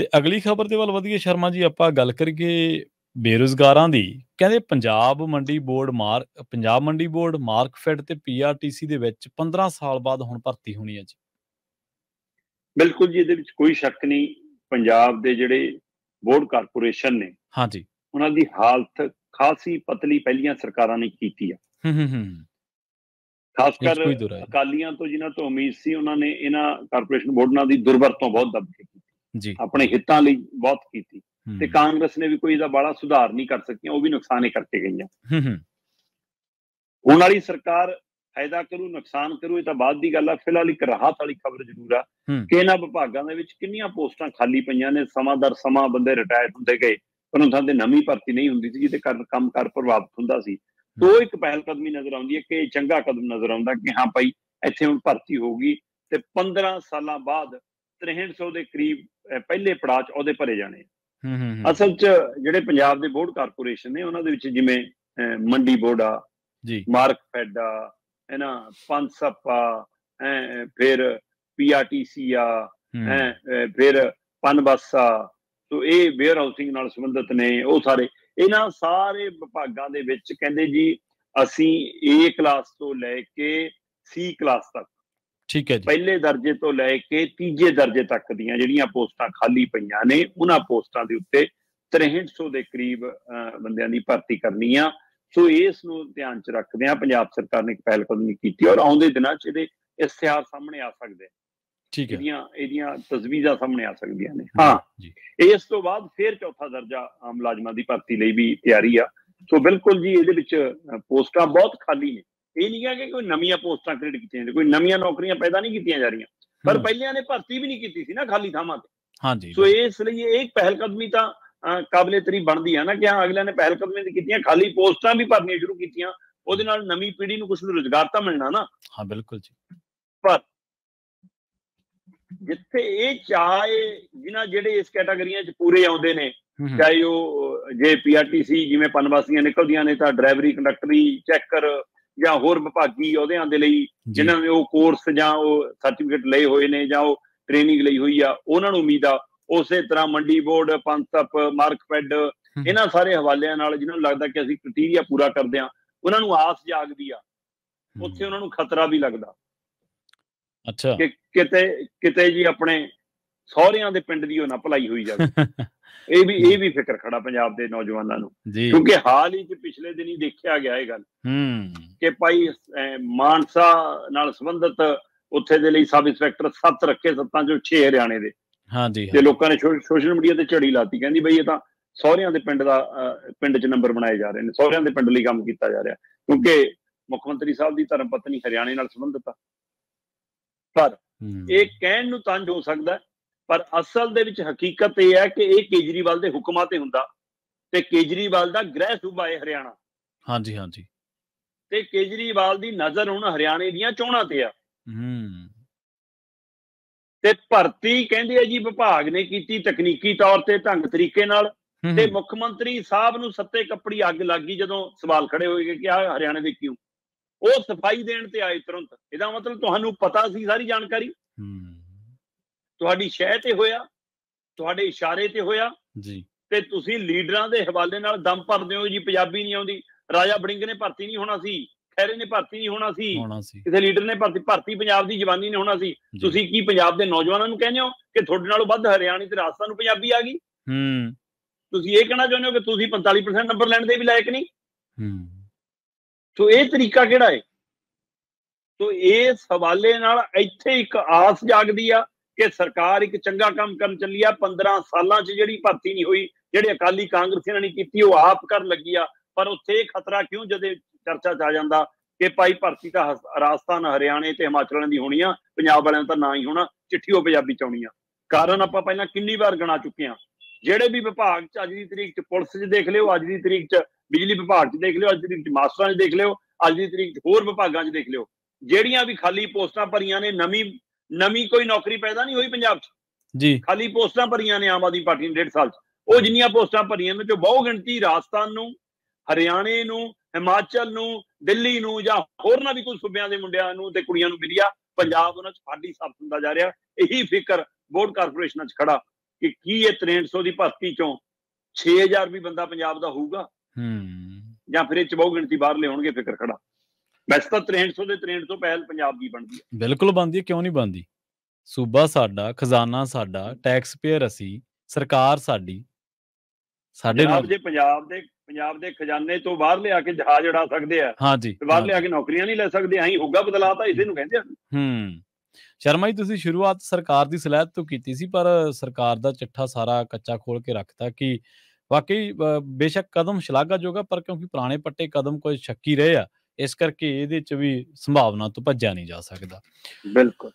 ਤੇ ਅਗਲੀ ਖਬਰ ਦੇ ਵੱਲ ਵਧੀਏ ਸ਼ਰਮਾ ਜੀ, ਆਪਾਂ ਗੱਲ ਕਰੀਏ ਬੇਰੁਜ਼ਗਾਰਾਂ ਦੀ। ਕਹਿੰਦੇ ਪੰਜਾਬ ਮੰਡੀ ਬੋਰਡ, ਮਾਰਕਫੈਡ ਤੇ ਪੀਆਰਟੀਸੀ ਦੇ ਵਿੱਚ 15 ਸਾਲ ਬਾਅਦ ਹੁਣ ਭਰਤੀ ਹੋਣੀ ਹੈ ਜੀ। ਬਿਲਕੁਲ ਜੀ, ਇਹਦੇ ਵਿੱਚ ਕੋਈ ਸ਼ੱਕ ਨਹੀਂ। ਪੰਜਾਬ ਦੇ ਜਿਹੜੇ ਬੋਰਡ ਕਾਰਪੋਰੇਸ਼ਨ ਨੇ, ਹਾਂਜੀ, ਉਹਨਾਂ ਦੀ ਹਾਲਤ ਖਾਸੀ ਪਤਲੀ ਪਹਿਲੀਆਂ ਸਰਕਾਰਾਂ ਨੇ ਕੀਤੀ ਆ। ਖਾਸ ਕਰ ਅਕਾਲੀਆਂ ਤੋਂ, ਜਿਨ੍ਹਾਂ ਤੋਂ ਉਮੀਦ ਸੀ, ਉਹਨਾਂ ਨੇ ਇਹਨਾਂ ਕਾਰਪੋਰੇਸ਼ਨ ਬੋਰਡਾਂ ਦੀ ਦੁਰਵਰਤੋਂ ਬਹੁਤ ਦੱਬ ਕੇ ਕੀਤੀ, ਆਪਣੇ ਹਿੱਤਾਂ ਲਈ ਬਹੁਤ ਕੀਤੀ। ਤੇ ਕਾਂਗਰਸ ਨੇ ਵੀ ਕੋਈ ਇਹਦਾ ਬੜਾ ਸੁਧਾਰ ਨਹੀਂ ਕਰ ਸਕੀਆਂ, ਉਹ ਵੀ ਨੁਕਸਾਨ ਹੀ ਕਰਕੇ ਗਈਆਂ। ਹੁਣ ਵਾਲੀ ਸਰਕਾਰ ਫਾਇਦਾ ਕਰੂ ਨੁਕਸਾਨ ਕਰੂ ਇਹ ਤਾਂ ਬਾਅਦ ਦੀ ਗੱਲ ਆ। ਫਿਲਹਾਲ ਇੱਕ ਰਾਹਤ ਵਾਲੀ ਖਬਰ ਜ਼ਰੂਰ ਆ ਕਿ ਇਹਨਾਂ ਵਿਭਾਗਾਂ ਦੇ ਵਿੱਚ ਕਿੰਨੀਆਂ ਪੋਸਟਾਂ ਖਾਲੀ ਪਈਆਂ ਨੇ। ਸਮਾਂ ਦਰ ਸਮਾਂ ਬੰਦੇ ਰਿਟਾਇਰ ਹੁੰਦੇ ਗਏ, ਪਰ ਉਹਨਾਂ ਦੇ ਨਵੀਂ ਭਰਤੀ ਨਹੀਂ ਹੁੰਦੀ ਸੀ, ਜਿਹਦੇ ਕਾਰਨ ਕੰਮਕਾਰ ਪ੍ਰਭਾਵਿਤ ਹੁੰਦਾ ਸੀ। ਤੋ ਇੱਕ ਪਹਿਲ ਕਦਮੀ ਨਜ਼ਰ ਆਉਂਦੀ ਹੈ ਕਿ ਚੰਗਾ ਕਦਮ ਨਜ਼ਰ ਆਉਂਦਾ ਕਿ ਹਾਂ ਭਾਈ ਇੱਥੇ ਹੁਣ ਭਰਤੀ ਹੋਊਗੀ ਤੇ 15 ਸਾਲਾਂ ਬਾਅਦ 6300 ਦੇ ਕਰੀਬ ਪਹਿਲੇ ਪੜਾਅ 'ਚ ਉਹਦੇ ਭਰੇ ਜਾਣੇ। ਅਸਲ 'ਚ ਜਿਹੜੇ ਪੰਜਾਬ ਦੇ ਬੋਰਡ ਕਾਰਪੋਰੇਸ਼ਨ ਨੇ, ਉਹਨਾਂ ਦੇ ਵਿੱਚ ਜਿਵੇਂ ਮੰਡੀ ਬੋਰਡ ਆ, ਮਾਰਕਫੈਡ ਆ, ਪਨਸਪ ਆ, ਫਿਰ ਪੀਆਰਟੀਸੀ ਆ, ਫਿਰ ਪਨਬਸ ਆ। ਤੋ ਇਹ ਵੇਅਰ ਹਾਊਸਿੰਗ ਨਾਲ ਸੰਬੰਧਿਤ ਨੇ। ਉਹ ਸਾਰੇ ਇਹਨਾਂ ਸਾਰੇ ਵਿਭਾਗਾਂ ਦੇ ਵਿੱਚ ਕਹਿੰਦੇ ਜੀ ਅਸੀਂ ਏ ਕਲਾਸ ਤੋਂ ਲੈ ਕੇ ਸੀ ਕਲਾਸ ਤੱਕ, ਠੀਕ ਹੈ ਜੀ, ਪਹਿਲੇ ਦਰਜੇ ਤੋਂ ਲੈ ਕੇ ਤੀਜੇ ਦਰਜੇ ਤੱਕ ਦੀਆਂ ਜਿਹੜੀਆਂ ਪੋਸਟਾਂ ਖਾਲੀ ਪਈਆਂ ਨੇ, ਉਹਨਾਂ ਪੋਸਟਾਂ ਦੇ ਉੱਤੇ 6300 ਦੇ ਕਰੀਬ ਬੰਦਿਆਂ ਦੀ ਭਰਤੀ ਕਰਨੀ ਆ। ਸੋ ਇਸ ਨੂੰ ਧਿਆਨ 'ਚ ਰੱਖਦਿਆਂ ਪੰਜਾਬ ਸਰਕਾਰ ਨੇ ਇੱਕ ਪਹਿਲ ਕਦਮੀ ਕੀਤੀ ਔਰ ਆਉਂਦੇ ਦਿਨਾਂ 'ਚ ਇਹਦੇ ਇਸ਼ਤਿਹਾਰ ਸਾਹਮਣੇ ਆ ਸਕਦੇ, ਇਹਦੀਆਂ ਤਜਵੀਜ਼ਾਂ ਸਾਹਮਣੇ ਆ ਸਕਦੀਆਂ ਨੇ। ਹਾਂ, ਇਸ ਤੋਂ ਬਾਅਦ ਫਿਰ ਚੌਥਾ ਦਰਜਾ ਮੁਲਾਜ਼ਮਾਂ ਦੀ ਭਰਤੀ ਲਈ ਵੀ ਤਿਆਰੀ ਆ। ਸੋ ਬਿਲਕੁਲ ਜੀ, ਇਹਦੇ ਵਿੱਚ ਪੋਸਟਾਂ ਬਹੁਤ ਖਾਲੀ ਨੇ। ਇਹ ਨਹੀਂ ਹੈ ਕਿ ਕੋਈ ਨਵੀਆਂ ਪੋਸਟਾਂ ਕ੍ਰੀਏਟ ਕੀਤੀਆਂ ਨੇ, ਕੋਈ ਨਵੀਆਂ ਨੌਕਰੀਆਂ ਪੈਦਾ ਨਹੀਂ ਕੀਤੀਆਂ ਜਾ ਰਹੀਆਂ, ਪਰ ਪਹਿਲਿਆਂ ਨੇ ਭਰਤੀ ਵੀ ਨਹੀਂ ਕੀਤੀ ਸੀ ਨਾ ਖਾਲੀ ਥਾਵਾਂ ਤੇ। ਸੋ ਇਸ ਲਈ ਇਹ ਪਹਿਲ ਕਦਮੀ ਤਾਂ ਕਾਬਲੇ ਤਾਰੀਫ ਬਣਦੀ ਆ ਨਾ ਕਿ ਹਾਂ ਅਗਲਿਆਂ ਨੇ ਪਹਿਲ ਕਦਮੀ ਕੀਤੀਆਂ, ਖਾਲੀ ਪੋਸਟਾਂ ਵੀ ਭਰਨੀਆਂ ਸ਼ੁਰੂ ਕੀਤੀਆਂ। ਉਹਦੇ ਨਾਲ ਨਵੀਂ ਪੀੜ੍ਹੀ ਨੂੰ ਕੁਛ ਰੁਜ਼ਗਾਰ ਤਾਂ ਮਿਲਣਾ ਨਾ। ਹਾਂ ਬਿਲਕੁਲ ਜੀ। ਪਰ ਜਿੱਥੇ ਇਹ ਚਾਹੇ ਜਿਨ੍ਹਾਂ ਜਿਹੜੇ ਇਸ ਕੈਟਾਗਰੀਆਂ 'ਚ ਪੂਰੇ ਆਉਂਦੇ ਨੇ, ਚਾਹੇ ਉਹ ਜੇ ਪੀਆਰਟੀਸੀ ਜਿਵੇਂ ਪਨਵਾਸੀਆਂ ਨਿਕਲਦੀਆਂ ਨੇ ਤਾਂ ਡਰਾਈਵਰੀ, ਕੰਡਕਟਰੀ, ਚੈਕਰ ਜਾਂ ਹੋਰ ਵਿਭਾਗੀ ਅਹੁਦਿਆਂ ਦੇ ਲਈ ਜਿਨ੍ਹਾਂ ਨੇ ਉਹ ਕੋਰਸ ਜਾਂ ਉਹ ਸਰਟੀਫਿਕੇਟ ਲਏ ਹੋਏ ਨੇ ਜਾਂ ਉਹ ਟ੍ਰੇਨਿੰਗ ਲਈ ਹੋਈ ਆ, ਉਹਨਾਂ ਨੂੰ ਉਮੀਦ ਆ। ਉਸੇ ਤਰ੍ਹਾਂ ਮੰਡੀ ਬੋਰਡ, ਪਨਸਪ, ਮਾਰਕਫੈਡ, ਇਹਨਾਂ ਸਾਰੇ ਹਵਾਲਿਆਂ ਨਾਲ ਜਿਹਨਾਂ ਨੂੰ ਲੱਗਦਾ ਕਿ ਅਸੀਂ ਕ੍ਰਾਈਟੇਰੀਆ ਪੂਰਾ ਕਰਦੇ ਹਾਂ, ਉਹਨਾਂ ਨੂੰ ਆਸ ਜਾਗਦੀ ਆ। ਉੱਥੇ ਉਹਨਾਂ ਨੂੰ ਖਤਰਾ ਵੀ ਲੱਗਦਾ ਕਿ ਕਿਤੇ ਜੀ ਆਪਣੇ ਸਹੁਰਿਆਂ ਦੇ ਪਿੰਡ ਦੀ ਉਹ ਨਾ ਭਲਾਈ ਹੋਈ ਜਾਵੇ। ਇਹ ਵੀ ਫਿਕਰ ਖੜਾ ਪੰਜਾਬ ਦੇ ਨੌਜਵਾਨਾਂ ਨੂੰ, ਕਿਉਂਕਿ ਹਾਲ ਹੀ 'ਚ ਪਿਛਲੇ ਦਿਨ ਹੀ ਦੇਖਿਆ ਗਿਆ ਇਹ ਗੱਲ ਕਿ ਭਾਈ ਮਾਨਸਾ ਨਾਲ ਸੰਬੰਧਿਤ ਉੱਥੇ ਦੇ ਲਈ ਸਬ ਇੰਸਪੈਕਟਰ 7 ਰੱਖੇ, 7 ਚੋਂ 6 ਹਰਿਆਣੇ ਦੇ। ਤੇ ਲੋਕਾਂ ਨੇ ਸੋਸ਼ਲ ਮੀਡੀਆ ਤੇ ਝੜੀ ਲਾਤੀ, ਕਹਿੰਦੀ ਬਈ ਇਹ ਤਾਂ ਸਹੁਰਿਆਂ ਦੇ ਪਿੰਡ 'ਚ ਨੰਬਰ ਬਣਾਏ ਜਾ ਰਹੇ ਨੇ, ਸਹੁਰਿਆਂ ਦੇ ਪਿੰਡ ਲਈ ਕੰਮ ਕੀਤਾ ਜਾ ਰਿਹਾ, ਕਿਉਂਕਿ ਮੁੱਖ ਮੰਤਰੀ ਸਾਹਿਬ ਦੀ ਧਰਮ ਪਤਨੀ ਹਰਿਆਣੇ ਨਾਲ ਸੰਬੰਧਿਤ ਆ। ਪਰ ਇਹ ਕਹਿਣ ਨੂੰ ਤੰਜ ਹੋ ਸਕਦਾ, ਪਰ ਅਸਲ ਦੇ ਵਿੱਚ ਹਕੀਕਤ ਇਹ ਹੈ ਕਿ ਇਹ ਕੇਜਰੀਵਾਲ ਦੇ ਹੁਕਮਾਂ ਤੇ ਹੁੰਦਾ ਤੇ ਕੇਜਰੀਵਾਲ ਦਾ ਗ੍ਰਹਿ ਸੂਬਾ ਹੈ ਹਰਿਆਣਾ। ਹਾਂਜੀ। ਤੇ ਕੇਜਰੀਵਾਲ ਦੀ ਨਜ਼ਰ ਹੁਣ ਹਰਿਆਣੇ ਦੀਆਂ ਚੋਣਾਂ ਤੇ ਆ। ਤੇ ਭਰਤੀ ਕਹਿੰਦੇ ਆ ਜੀ ਵਿਭਾਗ ਨੇ ਕੀਤੀ ਤਕਨੀਕੀ ਤੌਰ ਤੇ ਢੰਗ ਤਰੀਕੇ ਨਾਲ, ਤੇ ਮੁੱਖ ਮੰਤਰੀ ਸਾਹਿਬ ਨੂੰ ਸੱਤੇ ਕੱਪੜੀ ਅੱਗ ਲੱਗ ਗਈ ਜਦੋਂ ਸਵਾਲ ਖੜੇ ਹੋਏ ਕਿ ਆਹ ਹਰਿਆਣੇ ਦੇ ਕਿਉਂ। ਉਹ ਸਫਾਈ ਦੇਣ ਤੇ ਆਏ ਤੁਰੰਤ। ਇਹਦਾ ਮਤਲਬ ਤੁਹਾਨੂੰ ਪਤਾ ਸੀ ਸਾਰੀ ਜਾਣਕਾਰੀ, ਤੁਹਾਡੀ ਸ਼ਹਿ ਤੇ ਹੋਇਆ, ਤੁਹਾਡੇ ਇਸ਼ਾਰੇ ਤੇ ਹੋਇਆ ਜੀ, ਤੇ ਤੁਸੀਂ ਲੀਡਰਾਂ ਦੇ ਹਵਾਲੇ ਨਾਲ ਦਮ ਭਰਦੇ ਹੋ ਜੀ ਪੰਜਾਬੀ ਨਹੀਂ ਆਉਂਦੀ। ਰਾਜਾ ਵੜਿੰਗ ਨੇ ਭਰਤੀ ਨਹੀਂ ਹੋਣਾ ਸੀ, ਖੈਰੇ ਨੇ ਭਰਤੀ ਨਹੀਂ ਹੋਣਾ ਸੀ, ਕਿਸੇ ਲੀਡਰ ਨੇ ਭਰਤੀ ਪੰਜਾਬ ਦੀ ਜਵਾਨੀ ਨੇ ਹੋਣਾ ਸੀ। ਤੁਸੀਂ ਕੀ ਪੰਜਾਬ ਦੇ ਨੌਜਵਾਨਾਂ ਨੂੰ ਕਹਿੰਦੇ ਹੋ ਕਿ ਤੁਹਾਡੇ ਨਾਲੋਂ ਵੱਧ ਹਰਿਆਣੇ ਤੇ ਰਾਜਸਥਾਨ ਨੂੰ ਪੰਜਾਬੀ ਆ ਗਈ? ਤੁਸੀਂ ਇਹ ਕਹਿਣਾ ਚਾਹੁੰਦੇ ਹੋ ਕਿ ਤੁਸੀਂ 45% ਨੰਬਰ ਲੈਣ ਦੇ ਵੀ ਲਾਇਕ ਨਹੀਂ? ਸੋ ਇਹ ਤਰੀਕਾ ਕਿਹੜਾ ਹੈ? ਸੋ ਇਸ ਹਵਾਲੇ ਨਾਲ ਇੱਥੇ ਇੱਕ ਆਸ ਜਾਗਦੀ ਆ ਕਿ ਸਰਕਾਰ ਇੱਕ ਚੰਗਾ ਕੰਮ ਕਰਨ ਚੱਲੀ ਆ। 15 ਸਾਲਾਂ 'ਚ ਜਿਹੜੀ ਭਰਤੀ ਨਹੀਂ ਹੋਈ, ਜਿਹੜੇ ਅਕਾਲੀ ਕਾਂਗਰਸੀਆਂ ਨੇ ਕੀਤੀ, ਉਹ ਆਪ ਕਰਨ ਲੱਗੀ ਆ। ਪਰ ਉੱਥੇ ਖਤਰਾ ਕਿਉਂ ਜਦੇ ਚਰਚਾ 'ਚ ਆ ਜਾਂਦਾ ਕਿ ਭਾਈ ਭਰਤੀ ਤਾਂ ਰਾਜਸਥਾਨ, ਹਰਿਆਣੇ ਤੇ ਹਿਮਾਚਲ ਵਾਲਿਆਂ ਦੀ ਹੋਣੀ ਆ, ਪੰਜਾਬ ਵਾਲਿਆਂ ਦਾ ਨਾ ਹੀ ਹੋਣਾ, ਚਿੱਠੀ ਉਹ ਪੰਜਾਬੀ 'ਚ ਆਉਣੀ ਆ। ਕਾਰਨ ਆਪਾਂ ਪਹਿਲਾਂ ਕਿੰਨੀ ਵਾਰ ਗਿਣਾ ਚੁੱਕੇ ਹਾਂ। ਜਿਹੜੇ ਵੀ ਵਿਭਾਗ 'ਚ ਅੱਜ ਦੀ ਤਰੀਕ 'ਚ ਪੁਲਿਸ 'ਚ ਦੇਖ ਲਿਓ, ਅੱਜ ਦੀ ਤਰੀਕ 'ਚ ਬਿਜਲੀ ਵਿਭਾਗ 'ਚ ਦੇਖ ਲਿਓ, ਅੱਜ ਦੀ ਤਰੀਕ 'ਚ ਮਾਸਟਰਾਂ 'ਚ ਦੇਖ ਲਿਓ, ਅੱਜ ਦੀ ਤਰੀਕ 'ਚ ਹੋਰ ਵਿਭਾਗਾਂ 'ਚ ਦੇਖ ਲਿਓ, ਜਿਹੜੀਆਂ ਵੀ ਖਾਲੀ ਪੋਸਟਾਂ ਭਰੀਆਂ ਨੇ, ਨਵੀਂ ਕੋਈ ਨੌਕਰੀ ਪੈਦਾ ਨਹੀਂ ਹੋਈ ਪੰਜਾਬ 'ਚ ਜੀ। ਖਾਲੀ ਪੋਸਟਾਂ ਭਰੀਆਂ ਨੇ ਆਮ ਆਦਮੀ ਪਾਰਟੀ ਨੇ 1.5 ਸਾਲ 'ਚ। ਉਹ ਜਿੰਨੀਆਂ ਪੋਸਟਾਂ ਭਰੀਆਂ ਨੇ, ਬਹੁ ਗਿਣਤੀ ਰਾਜਸਥਾਨ ਨੂੰ, ਹਰਿਆਣੇ ਨੂੰ, ਹਿਮਾਚਲ ਨੂੰ, ਦਿੱਲੀ ਨੂੰ ਜਾਂ ਹੋਰਨਾਂ ਵੀ ਕੋਈ ਸੂਬਿਆਂ ਦੇ ਮੁੰਡਿਆਂ ਨੂੰ ਤੇ ਕੁੜੀਆਂ ਨੂੰ ਮਿਲੀ ਆ। ਪੰਜਾਬ ਉਹਨਾਂ 'ਚ ਖਾਲੀ ਸਾਬਤ ਹੁੰਦਾ ਜਾ ਰਿਹਾ। ਇਹੀ ਫਿਕਰ ਬੋਰਡ ਕਾਰਪੋਰੇਸ਼ਨਾਂ 'ਚ ਖੜਾ ਕਿ ਕੀ ਇਹ 6300 ਦੀ ਭਰਤੀ ਚੋਂ 6000 ਵੀ ਬੰਦਾ ਪੰਜਾਬ ਦਾ ਹੋਊਗਾ ਜਾਂ ਫਿਰ ਇਹ 'ਚ ਬਹੁ ਗਿਣਤੀ ਬਾਹਰ ਲਿਆਉਣਗੇ, ਫਿਕਰ ਖੜਾ। ਵੈਸੇ ਤਾਂ 6300 ਦੇ 6300 ਪਹਿਲ ਪੰਜਾਬ ਦੀ ਬਣਦੀ ਹੈ। ਬਿਲਕੁਲ ਬਣਦੀ ਹੈ, ਕਿਉਂ ਨਹੀਂ ਬਣਦੀ। ਸੂਬਾ ਸਾਡਾ, ਖਜ਼ਾਨਾ ਸਾਡਾ, ਟੈਕਸ ਪੇਅਰ ਅਸੀਂ, ਸਰਕਾਰ ਸਾਡੀ, ਸਾਡੇ ਜਨਾਬ ਨਾਲ। ਜੇ ਪੰਜਾਬ ਦੇ ਖਜ਼ਾਨੇ ਤੋਂ ਬਾਹਰ ਲਿਆ ਕੇ ਜਹਾਜ਼ ਉਡਾ ਸਕਦੇ ਆ, ਹਾਂਜੀ, ਬਾਹਰ ਲਿਆ ਕੇ ਨੌਕਰੀਆਂ ਨਹੀਂ ਲੈ ਸਕਦੇ, ਐਂ ਹੋਊਗਾ ਬਦਲਾਅ ਤਾਂ ਇਸੇ ਨੂੰ ਕਹਿੰਦੇ ਆ। ਸ਼ਰਮਾ ਜੀ, ਤੁਸੀਂ ਸ਼ੁਰੂਆਤ ਸਰਕਾਰ ਦੀ ਸਲਾਹ ਤੋਂ ਕੀਤੀ ਸੀ, ਪਰ ਸਰਕਾਰ ਦਾ ਚਿੱਠਾ ਸਾਰਾ ਕੱਚਾ ਖੋਲ ਕੇ ਰੱਖਤਾ ਕਿ ਵਾਕਈ ਬੇਸ਼ੱਕ ਕਦਮ ਸ਼ਲਾਘਾਯੋਗ ਆ, ਪਰ ਕਿਉਂਕਿ ਪੁਰਾਣੇ ਪੱਟੇ ਕਦਮ ਕੁਝ ਸ਼ੱਕੀ ਰਹੇ ਆ, ਇਸ ਕਰਕੇ ਇਹਦੇ 'ਚ ਵੀ ਸੰਭਾਵਨਾ ਤੋਂ ਭੱਜਿਆ ਨਹੀਂ ਜਾ ਸਕਦਾ। ਬਿਲਕੁਲ।